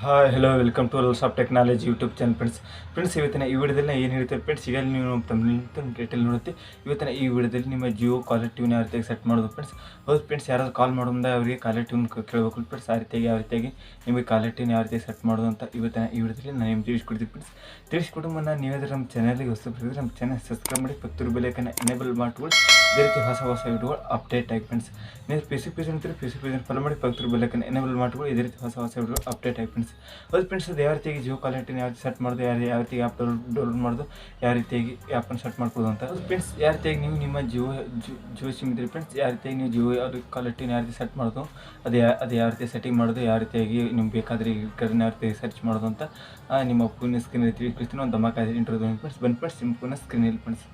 Hi hello welcome to rules of technology YouTube channel friends ಇವತ್ತಿನ ಈ ವಿಡಿಯೋದಲ್ಲಿ ಏನು ಹೇಳ್ತಾರೆ ಫ್ರೆಂಡ್ಸ್. ಈಗ ನೀವು ಡೀಟೇಲ್ ನೋಡುತ್ತೆ. ಇವತ್ತಿನ ಈ ವಿಡಿಯೋದಲ್ಲಿ ನಿಮ್ಮ ಜಿಯೋ ಕಾಲರ್ ಟ್ಯೂನ್ ಯಾವ ರೀತಿಯಾಗಿ ಸೆಟ್ ಮಾಡೋದು ಫ್ರೆಂಡ್ಸ್. ಹೌದು ಫ್ರೆಂಡ್ಸ್, ಯಾರಾದ್ರು ಕಾಲ್ ಮಾಡೋದ್ರಿಂದ ಅವರಿಗೆ ಕಾಲರ್ ಟ್ಯೂನ್ ಕೇಳಬೇಕು ಫ್ರೆಂಡ್ಸ್. ಯಾವ ರೀತಿಯಾಗಿ ನಿಮಗೆ ಕಾಲರ್ ಟ್ಯೂನ್ ಯಾವ ರೀತಿ ಸೆಟ್ ಮಾಡೋದು ಅಂತ ಇವತ್ತಿನ ಈ ವಿಡಿಯೋದಲ್ಲಿ ನಾನು ನಿಮ್ಗೆ ತಿಳಿಸ್ಕೊಡ್ತೀನಿ ಫ್ರೆಂಡ್ಸ್. ತಿಳಿಸ್ಕೊಟ್ಟು ಮುನ್ನ ನೀವಾದ್ರೆ ನಮ್ಮ ಚಾನಲ್ಗೆ ಹೊಸಬರಿದ್ರೆ ನಮ್ಮ ಚಾನಲ್ ಸಬ್ಸ್ಕ್ರೈಬ್ ಮಾಡಿ ಪಕ್ಕದ ಬೆಲ್ ಐಕಾನ್ ಎನೇಬಲ್ ಮಾಡ್ಕೊಳ್ಳಿ. ಇದೇ ರೀತಿ ಹೊಸ ವಿಡಿಯೋಗಳು ಅಪ್ಡೇಟ್ ಆಗಿ ಫ್ರೆಂಡ್ಸ್. ನೀವು ಪಿ ಸಿ ಪೇಜ್ ಫಾಲೋ ಮಾಡಿ ಪಕ್ಕದ ಬೆಲ್ ಐಕಾನ್ ಎನೇಬಲ್ ಮಾಡ್ಕೊಳ್ಳಿ. ಇದೇ ರೀತಿ ಹೊಸ ವಿಡಿಯೋಗಳು ಅಪ್ಡೇಟ್ ಆಗಿ ಫ್ರೆಂಡ್ಸ್. ಹೌದು ಫ್ರೆಂಡ್ಸ್, ಅದು ಯಾವ ರೀತಿಯಾಗಿ ಜಿಯೋ ಕಾಲರ್ ಟ್ಯೂನ್ ಯಾವ ರೀತಿ ಸೆಟ್ ಮಾಡೋದು, ಯಾವ ರೀತಿ ಆ್ಯಪ್ ಡೌನ್ಲೋಡ್ ಮಾಡೋದು, ಯಾವ ರೀತಿಯಾಗಿ ಆ್ಯಪನ್ನು ಸೆಟ್ ಮಾಡ್ಬೋದು ಅಂತ. ಫ್ರೆಂಡ್ಸ್, ಯಾವ ರೀತಿಯಾಗಿ ನೀವು ನಿಮ್ಮ ಜಿಯೋ ಸಿಮ್ ಇದ್ದರೆ ಫ್ರೆಂಡ್ಸ್, ಯಾವ ರೀತಿಯಾಗಿ ನೀವು ಜಿಯೋ ಕಾಲರ್ ಟ್ಯೂನ್ ಯಾವ ರೀತಿ ಸೆಟ್ ಮಾಡೋದು, ಅದು ಯಾವ ರೀತಿ ಸೆಟ್ಟಿಂಗ್ ಮಾಡೋದು, ಯಾವ ರೀತಿಯಾಗಿ ನಿಮ್ಗೆ ಬೇಕಾದರೆ ಯಾವ ರೀತಿ ಸರ್ಚ್ ಮಾಡೋದು ಅಂತ ನಿಮ್ಮ ಫೋನ್ ಸ್ಕ್ರೀನಲ್ಲಿ ತಿಳಿಸ್ತೀನಿ. ಒಂದು ಧಮಾಕಾದ ಇಂಟ್ರೋದು ಫ್ರೆಂಡ್ಸ್. ಬನ್ನಿ ಫ್ರೆಂಡ್ಸ್, ನಿಮ್ಮ ಫೋನ್ ಸ್ಕ್ರೀನಲ್ಲಿ ಫ್ರೆಂಡ್ಸ್.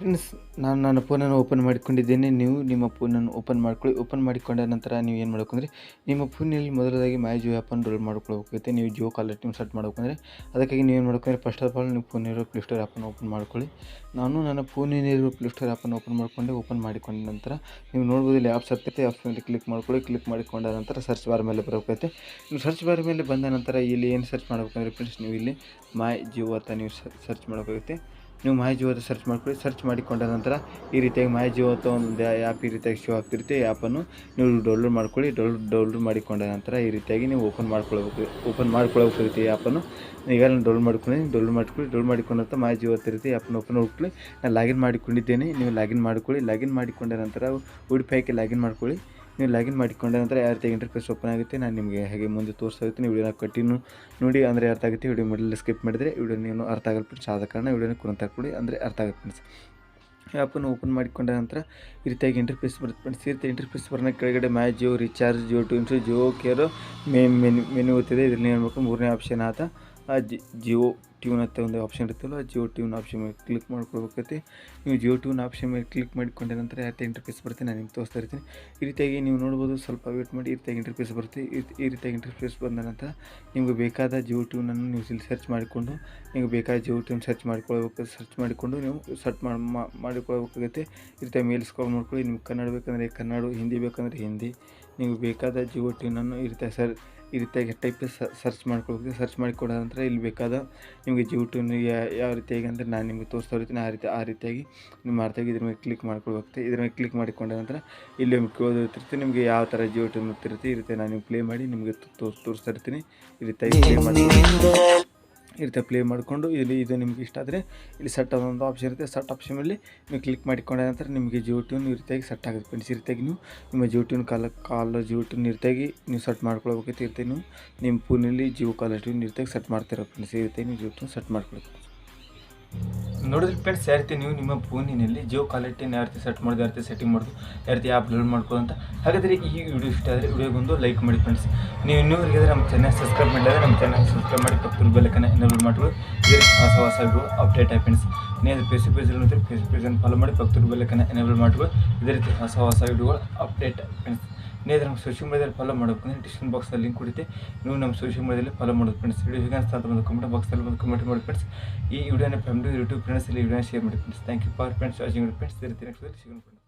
ಫ್ರೆಂಡ್ಸ್, ನಾನು ನನ್ನ ಫೋನನ್ನು ಓಪನ್ ಮಾಡಿಕೊಂಡಿದ್ದೇನೆ. ನೀವು ನಿಮ್ಮ ಫೋನನ್ನು ಓಪನ್ ಮಾಡ್ಕೊಳ್ಳಿ. ಓಪನ್ ಮಾಡಿಕೊಂಡ ನಂತರ ನೀವು ಏನು ಮಾಡಬೇಕಂದ್ರೆ, ನಿಮ್ಮ ಫೋನಲ್ಲಿ ಮೊದಲಾಗಿ ಮೈ ಜಿಯೋ ಆ್ಯಪನ್ನು ಡೌನ್ಲೋಡ್ ಮಾಡ್ಕೊಳ್ಬೇಕಾಗುತ್ತೆ. ನೀವು ಜಿಯೋ ಕಾಲರ್ ಟ್ಯೂನ್ ಸೆಟ್ ಮಾಡಬೇಕಂದ್ರೆ ಅದಕ್ಕಾಗಿ ನೀವು ಏನು ಮಾಡ್ಬೇಕಂದ್ರೆ, ಫಸ್ಟ್ ಆಫ್ ಆಲ್ ನೀವು ಫೋನಿರೋ ಪ್ಲೇ ಸ್ಟೋರ್ ಆ್ಯಪನ್ನು ಓಪನ್ ಮಾಡ್ಕೊಳ್ಳಿ. ನಾನು ನನ್ನ ಫೋನಿನಲ್ಲಿರೋ ಪ್ಲೇ ಸ್ಟೋರ್ ಆ್ಯಪನ್ನು ಓಪನ್ ಮಾಡಿಕೊಂಡ ನಂತರ ನೀವು ನೋಡ್ಬೋದು ಇಲ್ಲಿ ಆ್ಯಪ್ಸ್ ಇರ್ತೈತೆ. ಆ್ಯಪ್ಸ್ ಮೇಲೆ ಕ್ಲಿಕ್ ಮಾಡ್ಕೊಳ್ಳಿ. ಕ್ಲಿಕ್ ಮಾಡಿಕೊಂಡ ನಂತರ ಸರ್ಚ್ ಬಾರ್ ಮೇಲೆ ಬರಬೇಕಾಗುತ್ತೆ. ನೀವು ಸರ್ಚ್ ಬಾರ್ ಮೇಲೆ ಬಂದ ನಂತರ ಇಲ್ಲಿ ಏನು ಸರ್ಚ್ ಮಾಡಬೇಕಂದ್ರೆ ಫ್ರೆಂಡ್ಸ್, ನೀವು ಇಲ್ಲಿ ಮೈ ಜಿಯೋ ಅಂತ ನೀವು ಸರ್ಚ್ ಮಾಡಬೇಕಾಗುತ್ತೆ. ನೀವು ಮೈ ಜಿಯೋ ಅಂತ ಸರ್ಚ್ ಮಾಡ್ಕೊಳ್ಳಿ. ಸರ್ಚ್ ಮಾಡಿಕೊಂಡ ನಂತರ ಈ ರೀತಿಯಾಗಿ ಮೈ ಜಿಯೋ ಅಂತ ಒಂದು ಆ್ಯಪ್ ಈ ರೀತಿಯಾಗಿ ಶೋ ಆಗ್ತಿರುತ್ತೆ. ಈ ಆ್ಯಪನ್ನು ನೀವು ಡೌನ್ಲೋಡ್ ಮಾಡ್ಕೊಳ್ಳಿ. ಡೌನ್ಲೋಡ್ ಮಾಡಿಕೊಂಡ ನಂತರ ಈ ರೀತಿಯಾಗಿ ನೀವು ಓಪನ್ ಮಾಡ್ಕೊಳ್ಬೇಕಾಗುತ್ತೆ. ಈ ಆ್ಯಪನ್ನು ಈಗ ನಾನು ಡೌನ್ಲೋಡ್ ಮಾಡಿಕೊಂಡ ನಂತರ ಮೈ ಜಿಯೋ ಅಂತ ಇರುತ್ತೆ. ಆ್ಯಪನ್ನು ಓಪನ್ ಮಾಡ್ಕೊಳ್ಳಿ. ನಾನು ಲಾಗಿನ್ ಮಾಡಿಕೊಂಡಿದ್ದೇನೆ. ನೀವು ಲಾಗಿನ್ ಮಾಡ್ಕೊಳ್ಳಿ. ಲಾಗಿನ್ ಮಾಡಿಕೊಂಡ ನಂತರ OTP ಲಾಗಿನ್ ಮಾಡ್ಕೊಳ್ಳಿ. ನೀವು ಲಾಗಿನ್ ಮಾಡಿಕೊಂಡ ನಂತರ ಯಾವ ರೀತಿ ಇಂಟರ್ಫೇಸ್ ಓಪನ್ ಆಗುತ್ತೆ ನಾನು ನಿಮಗೆ ಹಾಗೆ ಮುಂದೆ ತೋರಿಸ್ತಾ ನೀವು ವಿಡಿಯೋನ ಕಂಟಿನ್ಯೂ ನೋಡಿ, ಅಂದರೆ ಅರ್ಥ ಆಗುತ್ತೆ. ವಿಡಿಯೋ ಮಿಡಲ್ ಸ್ಕಿಪ್ ಮಾಡಿದರೆ ವಿಡಿಯೋ ನೀವು ಅರ್ಥ ಆಗಲ್ಲ ಫ್ರೆಂಡ್ಸ್. ಆದ ಕಾರಣ ವಿಡಿಯೋನ ಕುರಿತು ಹಾಕ್ಕೊಳ್ಳಿ, ಅಂದರೆ ಅರ್ಥ ಆಗುತ್ತೆ ಫ್ರೆಂಡ್ಸ್. ಆ್ಯಪನ್ನು ಓಪನ್ ಮಾಡಿಕೊಂಡ ನಂತರ ಈ ರೀತಿಯಾಗಿ ಇಂಟರ್ಫೇಸ್ ಬರುತ್ತೆ ಫ್ರೆಂಡ್ಸ್. ಈ ರೀತಿ ಇಂಟರ್ಫೇಸ್ ಬರೋಣ ಕೆಳಗಡೆ my Jio recharge, Jio tunes, Jio care menu ಇರ್ತಿದೆ. ಇದರಲ್ಲಿ ಏನು ಮಾಡಬೇಕು, ಮೂರನೇ ಆಪ್ಷನ್ ಆತ ಜಿಯೋ ಟ್ಯೂನ್ ಅಂತ ಒಂದು ಆಪ್ಷನ್ ಇರುತ್ತಲ್ಲ, ಜಿಯೋ ಟ್ಯೂನ್ ಆಪ್ಷನ್ ಮೇಲೆ ಕ್ಲಿಕ್ ಮಾಡ್ಕೊಳ್ಬೇಕೈತಿ. ನೀವು ಜಿಯೋ ಟ್ಯೂನ್ ಆಪ್ಷನ್ ಮೇಲೆ ಕ್ಲಿಕ್ ಮಾಡಿಕೊಂಡ ನಂತರ ಯಾವ ರೀತಿ ಇಂಟರ್ಫೇಸ್ ಬರುತ್ತೆ ನಾನು ನಿಮ್ಗೆ ತೋರಿಸ್ತಾ ಇರ್ತೀನಿ. ಈ ರೀತಿಯಾಗಿ ನೀವು ನೋಡ್ಬೋದು. ಸ್ವಲ್ಪ ವೇಟ್ ಮಾಡಿ. ಈ ರೀತಿಯಾಗಿ ಇಂಟರ್ಫೇಸ್ ಬರುತ್ತೆ. ಈ ರೀತಿಯಾಗಿ ಇಂಟರ್ಫೇಸ್ ಬಂದ ನಂತರ ನಿಮಗೆ ಬೇಕಾದ ಜಿಯೋ ಟ್ಯೂನನ್ನು ನೀವು ಇಲ್ಲಿ ಸರ್ಚ್ ಮಾಡಿಕೊಂಡು ನಿಮಗೆ ಬೇಕಾದ ಜಿಯೋ ಟ್ಯೂನ್ ಸರ್ಚ್ ಮಾಡಿಕೊಂಡು ನೀವು ಮಾಡಿಕೊಳ್ಬೇಕಾಗುತ್ತೆ. ಈ ರೀತಿಯಾಗಿ ಮೇಲೆ ಸ್ಕ್ರಾಲ್ ಮಾಡ್ಕೊಳ್ಳಿ. ನಿಮ್ಗೆ ಕನ್ನಡ ಬೇಕಂದರೆ ಕನ್ನಡ, ಹಿಂದಿ ಬೇಕಂದರೆ ಹಿಂದಿ, ನಿಮಗೆ ಬೇಕಾದ ಜಿಯೋ ಟ್ಯೂನನ್ನು ಈ ರೀತಿಯಾಗಿ ಸರ್ಚ್ ಮಾಡ್ಕೊಳ್ಬೇಕು. ಸರ್ಚ್ ಮಾಡಿಕೊಂಡ ನಂತರ ಇಲ್ಲಿ ಬೇಕಾದ ನಿಮಗೆ ಜಿಯೋ ಟ್ಯೂನ್ ಯಾವ ರೀತಿಯಾಗಿ ಅಂದರೆ ನಾನು ನಿಮಗೆ ತೋರಿಸ್ತಾ ಇರ್ತೀನಿ ಆ ರೀತಿಯಾಗಿ ನಿಮ್ಮ ಅರ್ಥಾಗಿ ಇದ್ರ ಮೇಲೆ ಕ್ಲಿಕ್ ಮಾಡ್ಕೊಳ್ಬೇಕಾಗುತ್ತೆ. ಇದ್ರ ಮೇಲೆ ಕ್ಲಿಕ್ ಮಾಡಿಕೊಂಡ ನಂತರ ಇಲ್ಲಿ ಕೇಳೋದಿರ್ತೀವಿ ನಿಮಗೆ ಯಾವ ಥರ ಜಿಯೋ ಟ್ಯೂನ್ ಇರ್ತಿರುತ್ತೆ. ಈ ರೀತಿ ನಾನು ಪ್ಲೇ ಮಾಡಿ ನಿಮಗೆ ತೋರಿಸ್ತಾ ಇರ್ತೀನಿ. ಈ ರೀತಿಯಾಗಿ ಪ್ಲೇ ಮಾಡಿಕೊಂಡು ಇದು ನಿಮಗೆ ಇಷ್ಟ ಆದರೆ ಇಲ್ಲಿ ಸೆಟ್ ಅನ್ನೋ ಆಪ್ಷನ್ ಇರುತ್ತೆ. ಸೆಟ್ ಆಪ್ಷನಲ್ಲಿ ನೀವು ಕ್ಲಿಕ್ ಮಾಡಿಕೊಂಡ ನಂತರ ನಿಮಗೆ ಜಿಯೋ ಟ್ಯೂನ್ ಈ ರೀತಿಯಾಗಿ ಸೆಟ್ ಆಗುತ್ತೆ ಫ್ರೆಂಡ್ಸ್. ಈ ರೀತಿಯಾಗಿ ನೀವು ನಿಮ್ಮ ಜಿಯೋ ಟ್ಯೂನ್ ಜಿಯೋ ಟ್ಯೂನ್ ಈ ರೀತಿಯಾಗಿ ನೀವು ಸೆಟ್ ಮಾಡ್ಕೊಳ್ಬೇಕೈತಿ. ಇರ್ತೀವಿ ನೀವು ನಿಮ್ಮ ಫೋನಲ್ಲಿ ಜಿಯೋ ಕಾಲರ್ ಟ್ಯೂನ್ ಈ ರೀತಿಯಾಗಿ ಸೆಟ್ ಮಾಡ್ತೀರ ಫ್ರೆಂಡ್ಸ್. ಈ ರೀತಿಯಾಗಿ ನೀವು ಜಿಯೋ ಟ್ಯೂನ್ ಸೆಟ್ ಮಾಡ್ಕೊಳ್ಬೇಕು. ನೋಡಿದ್ರೆ ಫ್ರೆಂಡ್ಸ್, ಯಾವ ರೀತಿ ನೀವು ನಿಮ್ಮ ಫೋನಿನಲ್ಲಿ ಜಿಯೋ ಕಾಲರ್ ಟ್ಯೂನ್ ಯಾವ ರೀತಿ ಸೆಟ್ ಮಾಡೋದು, ಯಾವ ರೀತಿ ಸೆಟ್ಟಿಂಗ್ ಮಾಡೋದು, ಯಾವ ರೀತಿ ಆ್ಯಪ್ ಡೌನ್ಲೋಡ್ ಮಾಡ್ಬೋದು ಅಂತ. ಹಾಗಾದರೆ ಈ ವಿಡಿಯೋ ಇಷ್ಟ ಆದರೆ ವಿಡಿಯೋಗೊಂದು ಲೈಕ್ ಮಾಡಿ ಫ್ರೆಂಡ್ಸ್. ನೀವು ಇನ್ನೂವರೆಗೆ ನಮ್ಮ ಚಾನಲ್ ಸಬ್ಸ್ಕ್ರೈಬ್ ಮಾಡಿದರೆ ನಮ್ಮ ಚಾನಲ್ ಸಬ್ಸ್ಕ್ರೈಬ್ ಮಾಡಿ ಪಕ್ಕದ ಬೆಲ್ ಐಕಾನ್ ಎನೇಬಲ್ ಮಾಡ್ಕೊಳ್ಳಿ. ಇದೇ ರೀತಿ ಹೊಸ ವಿಡಿಯೋ ಅಪ್ಡೇಟ್ ಆಗಿ ಫ್ರೆಂಡ್ಸ್. ನೀವು ಫೇಸ್ಬುಕ್ ಪೇಜನ್ನು ಫಾಲೋ ಮಾಡಿ ಪಕ್ಕದ ಬೆಲ್ ಐಕಾನ್ ಎನೇಬಲ್ ಮಾಡ್ಕೊಳ್ಳಿ. ಇದೇ ರೀತಿ ಹೊಸ ವಿಡಿಯೋಗಳು ಅಪ್ಡೇಟ್ ಫ್ರೆಂಡ್ಸ್. ನೀವು ನಮ್ಮ ಸೋಷಿಯಲ್ ಮೀಡಿಯಾದಲ್ಲಿ ಫಾಲೋ ಮಾಡಬೇಕು ಅಂದರೆ ಡಿಸ್ಕ್ರಿಪ್ಷನ್ ಬಾಕ್ಸಲ್ಲಿ ಲಿಂಕ್ ಕೊಡುತ್ತೆ. ನೀವು ನಮ್ಮ ಸೋಷಿಯಲ್ ಮೀಡಿಯಾದಲ್ಲಿ ಫಾಲೋ ಮಾಡೋದು ಫ್ರೆಂಡ್ಸ್. ವಿಡಿಯೋ ಹೇಗೆ ಅನಿಸ್ತಾ ಅಂತ ಒಂದು ಕಮೆಂಟ್ ಬಾಕ್ಸಲ್ಲಿ ಒಂದು ಕಮೆಂಟ್ ಮಾಡಿ ಫ್ರೆಂಡ್ಸ್. ಈ ವಿಡಿಯೋನ ಫ್ಯಾಮಿಲಿ ಯೂಟ್ಯೂಬ್ ಫ್ರೆಂಡ್ಸಲ್ಲಿ ವಿಡಿಯೋನ ಶೇರ್ ಮಾಡಿ friends. Thank you for friends watching friends. ಇದೇ ರೀತಿ ನೆಕ್ಸ್ಟ್ ಸಿಗೋಣ ಫ್ರೆಂಡ್ಸ್.